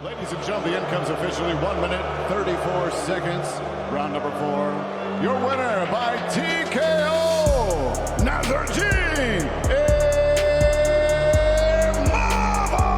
Ladies and gentlemen, the end comes officially 1 minute 34 seconds. Round number 4. Your winner by TKO, Nazarjeen Imavov.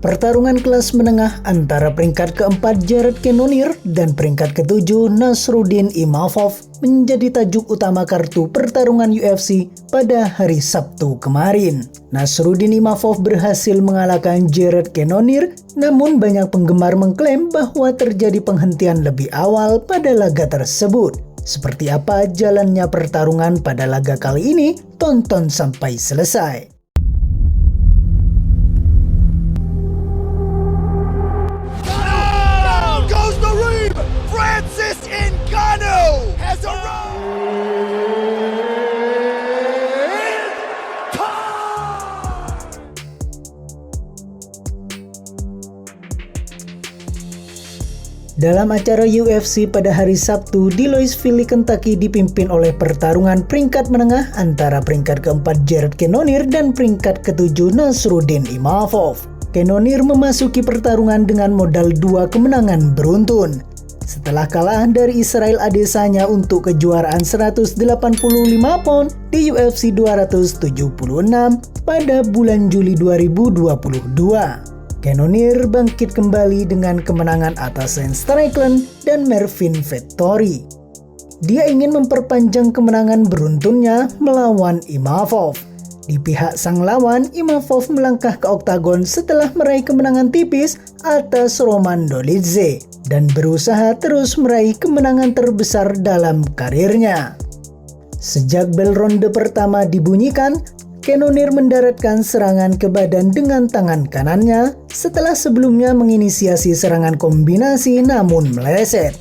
Pertarungan kelas menengah antara peringkat keempat Jared Cannonier dan peringkat ketujuh Nasruddin Imavov menjadi tajuk utama kartu pertarungan UFC pada hari Sabtu kemarin. Nasruddin Imavov berhasil mengalahkan Jared Cannonier, namun banyak penggemar mengklaim bahwa terjadi penghentian lebih awal pada laga tersebut. Seperti apa jalannya pertarungan pada laga kali ini? Tonton sampai selesai. Dalam acara UFC pada hari Sabtu di Louisville, Kentucky dipimpin oleh pertarungan peringkat menengah antara peringkat keempat Jared Cannonier dan peringkat ketujuh Nasruddin Imavov. Cannonier memasuki pertarungan dengan modal 2 kemenangan beruntun. Setelah kalah dari Israel Adesanya untuk kejuaraan 185 pound di UFC 276 pada bulan Juli 2022. Cannonier bangkit kembali dengan kemenangan atas Sean Strickland dan Marvin Vettori. Dia ingin memperpanjang kemenangan beruntunnya melawan Imavov. Di pihak sang lawan, Imavov melangkah ke oktagon setelah meraih kemenangan tipis atas Roman Dolidze dan berusaha terus meraih kemenangan terbesar dalam karirnya. Sejak bel ronde pertama dibunyikan, Cannonier mendaratkan serangan ke badan dengan tangan kanannya setelah sebelumnya menginisiasi serangan kombinasi namun meleset.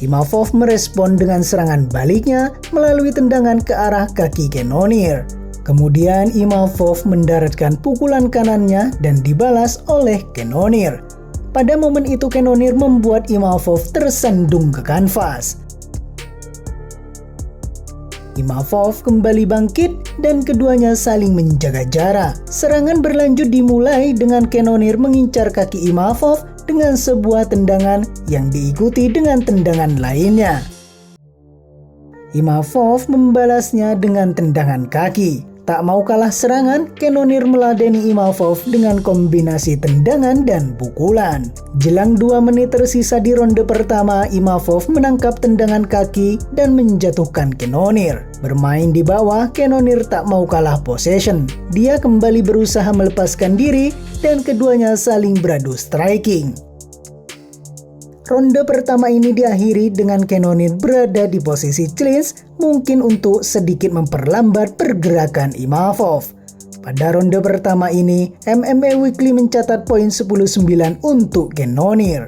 Imavov merespon dengan serangan baliknya melalui tendangan ke arah kaki Cannonier. Kemudian Imavov mendaratkan pukulan kanannya dan dibalas oleh Cannonier. Pada momen itu Cannonier membuat Imavov tersandung ke kanvas. Imavov kembali bangkit dan keduanya saling menjaga jarak. Serangan berlanjut dimulai dengan Cannonier mengincar kaki Imavov dengan sebuah tendangan yang diikuti dengan tendangan lainnya. Imavov membalasnya dengan tendangan kaki. Tak mau kalah serangan, Cannonier meladeni Imavov dengan kombinasi tendangan dan pukulan. Jelang 2 menit tersisa di ronde pertama, Imavov menangkap tendangan kaki dan menjatuhkan Cannonier. Bermain di bawah, Cannonier tak mau kalah possession. Dia kembali berusaha melepaskan diri dan keduanya saling beradu striking. Ronde pertama ini diakhiri dengan Cannonier berada di posisi clinch, mungkin untuk sedikit memperlambat pergerakan Imavov. Pada ronde pertama ini, MMA Weekly mencatat poin 10-9 untuk Cannonier.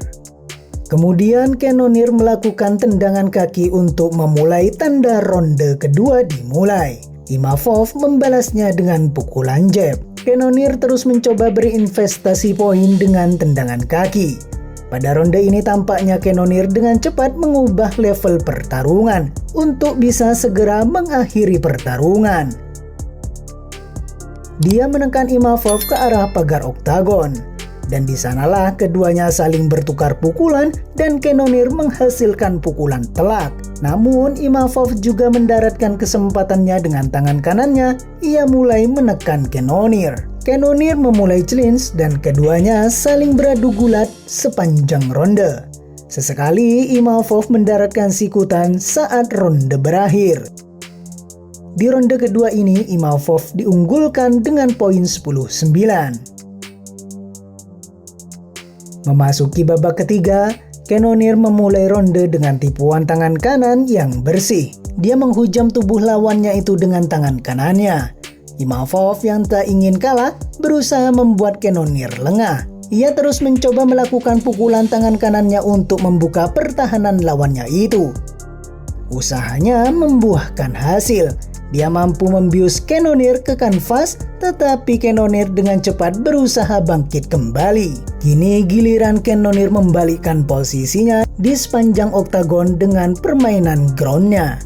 Kemudian Cannonier melakukan tendangan kaki untuk memulai tanda ronde kedua dimulai. Imavov membalasnya dengan pukulan jab. Cannonier terus mencoba berinvestasi poin dengan tendangan kaki. Pada ronde ini tampaknya Cannonier dengan cepat mengubah level pertarungan untuk bisa segera mengakhiri pertarungan. Dia menekan Imavov ke arah pagar oktagon. Dan di sanalah keduanya saling bertukar pukulan dan Cannonier menghasilkan pukulan telak. Namun Imavov juga mendaratkan kesempatannya dengan tangan kanannya. Ia mulai menekan Cannonier. Cannonier memulai clinch dan keduanya saling beradu gulat sepanjang ronde. Sesekali Imavov mendaratkan sikutan saat ronde berakhir. Di ronde kedua ini Imavov diunggulkan dengan poin 10-9. Memasuki babak ketiga, Cannonier memulai ronde dengan tipuan tangan kanan yang bersih. Dia menghujam tubuh lawannya itu dengan tangan kanannya. Imavov yang tak ingin kalah berusaha membuat Cannonier lengah. Ia terus mencoba melakukan pukulan tangan kanannya untuk membuka pertahanan lawannya itu. Usahanya membuahkan hasil. Dia mampu membius Cannonier ke kanvas, tetapi Cannonier dengan cepat berusaha bangkit kembali. Kini giliran Cannonier membalikkan posisinya di sepanjang oktagon dengan permainan groundnya.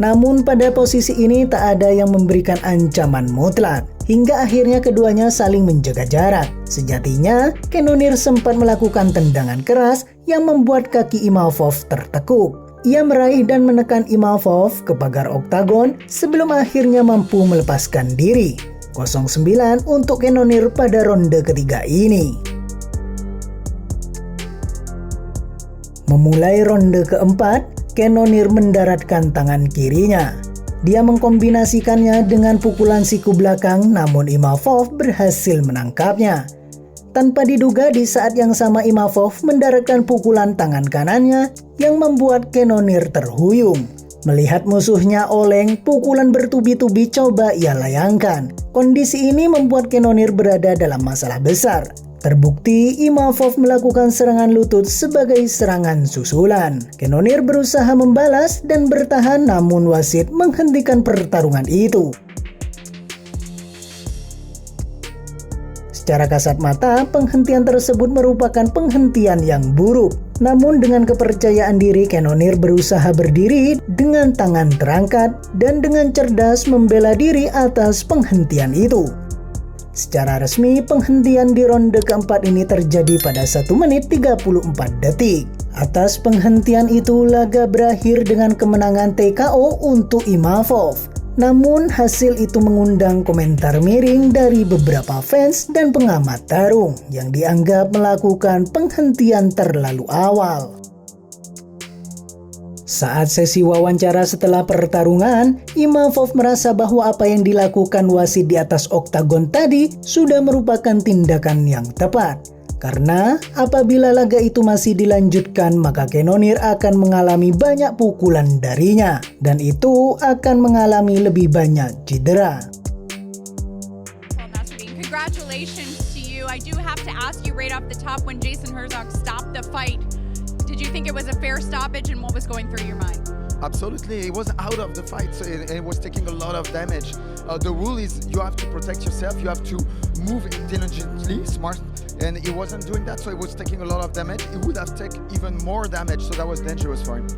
Namun pada posisi ini tak ada yang memberikan ancaman mutlak. Hingga akhirnya keduanya saling menjaga jarak. Sejatinya, Cannonier sempat melakukan tendangan keras yang membuat kaki Imavov tertekuk. Ia meraih dan menekan Imavov ke pagar oktagon sebelum akhirnya mampu melepaskan diri. 0-9 untuk Cannonier pada ronde ketiga ini. Memulai ronde keempat, Cannonier mendaratkan tangan kirinya. Dia mengkombinasikannya dengan pukulan siku belakang, namun Imavov berhasil menangkapnya. Tanpa diduga di saat yang sama Imavov mendaratkan pukulan tangan kanannya yang membuat Cannonier terhuyung. Melihat musuhnya oleng, pukulan bertubi-tubi coba ia layangkan. Kondisi ini membuat Cannonier berada dalam masalah besar. Terbukti Imavov melakukan serangan lutut sebagai serangan susulan. Cannonier berusaha membalas dan bertahan, namun wasit menghentikan pertarungan itu. Secara kasat mata, penghentian tersebut merupakan penghentian yang buruk. Namun dengan kepercayaan diri, Cannonier berusaha berdiri dengan tangan terangkat dan dengan cerdas membela diri atas penghentian itu. Secara resmi, penghentian di ronde keempat ini terjadi pada 1 menit 34 detik. Atas penghentian itu, laga berakhir dengan kemenangan TKO untuk Imavov. Namun, hasil itu mengundang komentar miring dari beberapa fans dan pengamat tarung yang dianggap melakukan penghentian terlalu awal. Saat sesi wawancara setelah pertarungan, Imavov merasa bahwa apa yang dilakukan wasit di atas oktagon tadi sudah merupakan tindakan yang tepat. Karena apabila laga itu masih dilanjutkan, maka Cannonier akan mengalami banyak pukulan darinya, dan itu akan mengalami lebih banyak cedera. Congratulations to you. I do have to ask you right off the top, when Jason Herzog stopped the fight, did you think it was a fair stoppage, and what was going through your mind? Absolutely, it was out of the fight, so it was taking a lot of damage. The rule is you have to protect yourself, you have to move intelligently, smart, and he wasn't doing that, so it was taking a lot of damage. It would have taken even more damage, so that was dangerous for him.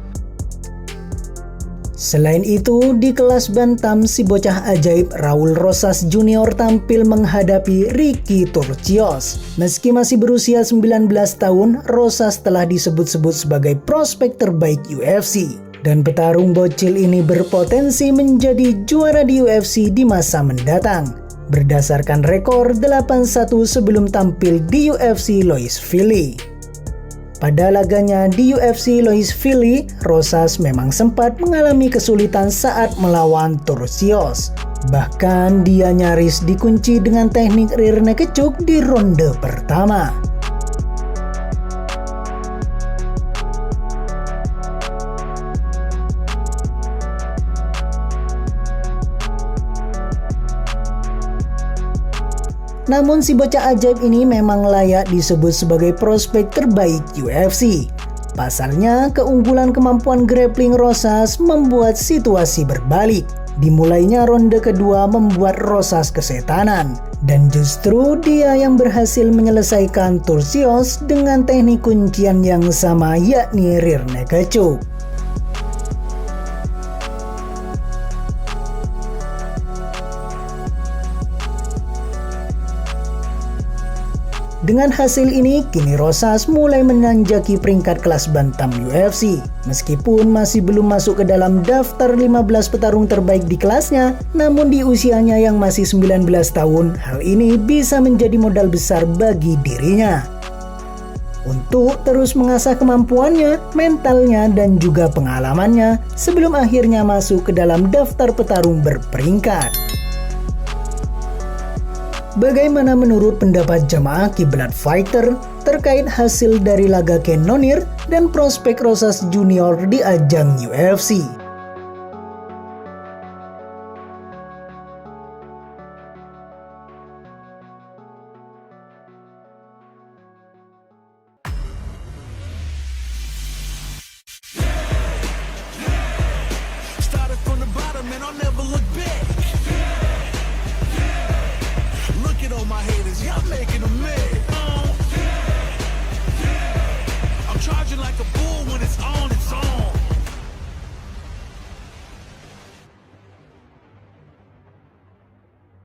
Selain itu, di kelas bantam si bocah ajaib Raul Rosas Junior tampil menghadapi Ricky Turcios. Meski masih berusia 19 tahun, Rosas telah disebut-sebut sebagai prospek terbaik UFC. Dan petarung bocil ini berpotensi menjadi juara di UFC di masa mendatang. Berdasarkan rekor 8-1 sebelum tampil di UFC Louisville. Pada laganya di UFC Louisville, Rosas memang sempat mengalami kesulitan saat melawan Turcios. Bahkan dia nyaris dikunci dengan teknik rear naked choke di ronde pertama. Namun si bocah ajaib ini memang layak disebut sebagai prospek terbaik UFC. Pasalnya, keunggulan kemampuan grappling Rosas membuat situasi berbalik. Dimulainya ronde kedua membuat Rosas kesetanan. Dan justru dia yang berhasil menyelesaikan Turcios dengan teknik kuncian yang sama, yakni rear naked choke. Dengan hasil ini, kini Rosas mulai menanjaki peringkat kelas bantam UFC. Meskipun masih belum masuk ke dalam daftar 15 petarung terbaik di kelasnya, namun di usianya yang masih 19 tahun, hal ini bisa menjadi modal besar bagi dirinya. Untuk terus mengasah kemampuannya, mentalnya, dan juga pengalamannya sebelum akhirnya masuk ke dalam daftar petarung berperingkat. Bagaimana menurut pendapat jamaah Kiblat Fighter terkait hasil dari laga Cannonier dan prospek Rosas Junior di ajang UFC?